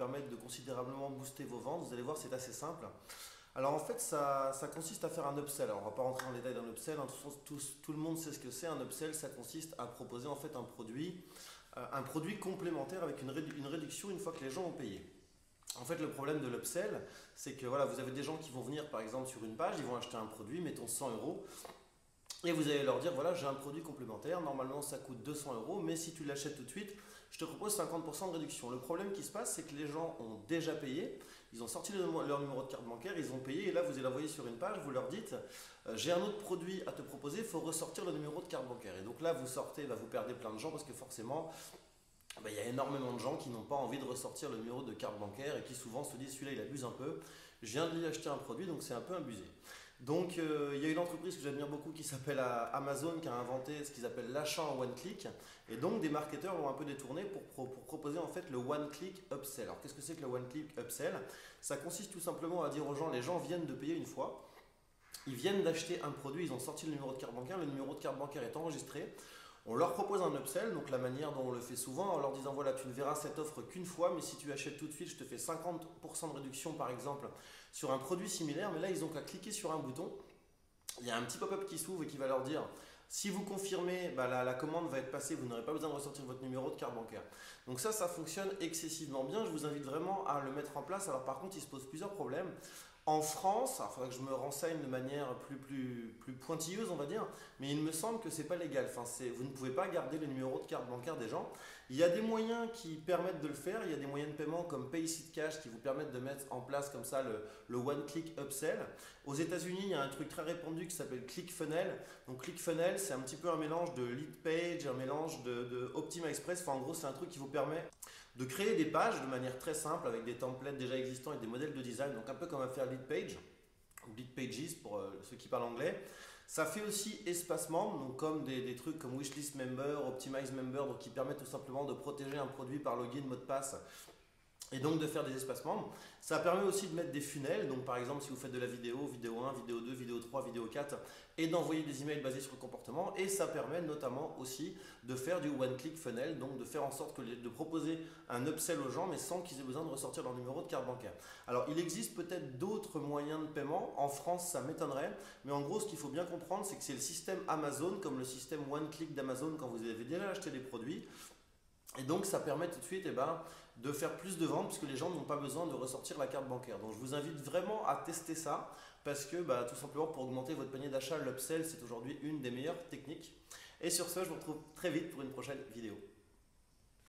permettre de considérablement booster vos ventes. Vous allez voir, c'est assez simple. Alors en fait, ça consiste à faire un upsell. Alors on va pas rentrer en détail d'un upsell, hein. Tout le monde sait ce que c'est. Un upsell, ça consiste à proposer en fait un produit complémentaire avec une réduction une fois que les gens ont payé. En fait, le problème de l'upsell, c'est que voilà, vous avez des gens qui vont venir par exemple sur une page, ils vont acheter un produit, mettons 100 euros, et vous allez leur dire voilà, j'ai un produit complémentaire, normalement ça coûte 200 euros, mais si tu l'achètes tout de suite, je te propose 50% de réduction. Le problème qui se passe, c'est que les gens ont déjà payé, ils ont sorti leur numéro de carte bancaire, ils ont payé, et là vous allez envoyer sur une page, vous leur dites j'ai un autre produit à te proposer, il faut ressortir le numéro de carte bancaire. Et donc là vous sortez, vous perdez plein de gens parce que forcément, il y a énormément de gens qui n'ont pas envie de ressortir le numéro de carte bancaire et qui souvent se disent celui-là il abuse un peu, je viens de lui acheter un produit donc c'est un peu abusé. Donc il y a une entreprise que j'admire beaucoup qui s'appelle Amazon qui a inventé ce qu'ils appellent l'achat en one click et donc des marketeurs l'ont un peu détourné pour proposer en fait le one click upsell. Alors qu'est-ce que c'est que le one click upsell? Ça consiste tout simplement à dire aux gens, les gens viennent de payer une fois, ils viennent d'acheter un produit, ils ont sorti le numéro de carte bancaire, le numéro de carte bancaire est enregistré. On leur propose un upsell, donc la manière dont on le fait souvent, en leur disant voilà, tu ne verras cette offre qu'une fois, mais si tu achètes tout de suite, je te fais 50% de réduction par exemple sur un produit similaire. Mais là, ils ont qu'à cliquer sur un bouton. Il y a un petit pop-up qui s'ouvre et qui va leur dire si vous confirmez, la commande va être passée, vous n'aurez pas besoin de ressortir votre numéro de carte bancaire. Donc ça fonctionne excessivement bien. Je vous invite vraiment à le mettre en place. Alors par contre, il se pose plusieurs problèmes. En France, il faudrait que je me renseigne de manière plus pointilleuse, on va dire, mais il me semble que c'est pas légal. Enfin, vous ne pouvez pas garder le numéro de carte bancaire des gens. Il y a des moyens qui permettent de le faire. Il y a des moyens de paiement comme PaySeatCash qui vous permettent de mettre en place comme ça le one-click upsell. Aux États-Unis, il y a un truc très répandu qui s'appelle ClickFunnels. Donc ClickFunnels, c'est un petit peu un mélange de Leadpage, un mélange de OptimaExpress. Enfin, en gros, c'est un truc qui vous permet de créer des pages de manière très simple avec des templates déjà existants et des modèles de design, donc un peu comme va faire Leadpage ou Leadpages pour ceux qui parlent anglais. Ça fait aussi espace membre, donc comme des trucs comme Wishlist Member, Optimize Member, donc qui permettent tout simplement de protéger un produit par login, mot de passe et donc de faire des espaces membres. Ça permet aussi de mettre des funnels, donc par exemple si vous faites de la vidéo, vidéo 1, vidéo 2, vidéo 3, vidéo 4, et d'envoyer des emails basés sur le comportement, et ça permet notamment aussi de faire du one-click funnel, donc de faire en sorte de proposer un upsell aux gens, mais sans qu'ils aient besoin de ressortir leur numéro de carte bancaire. Alors il existe peut-être d'autres moyens de paiement, en France ça m'étonnerait, mais en gros ce qu'il faut bien comprendre, c'est que c'est le système Amazon, comme le système one-click d'Amazon quand vous avez déjà acheté des produits. Et donc ça permet tout de suite de faire plus de ventes puisque les gens n'ont pas besoin de ressortir la carte bancaire. Donc je vous invite vraiment à tester ça parce que tout simplement pour augmenter votre panier d'achat, l'upsell c'est aujourd'hui une des meilleures techniques. Et sur ce, je vous retrouve très vite pour une prochaine vidéo.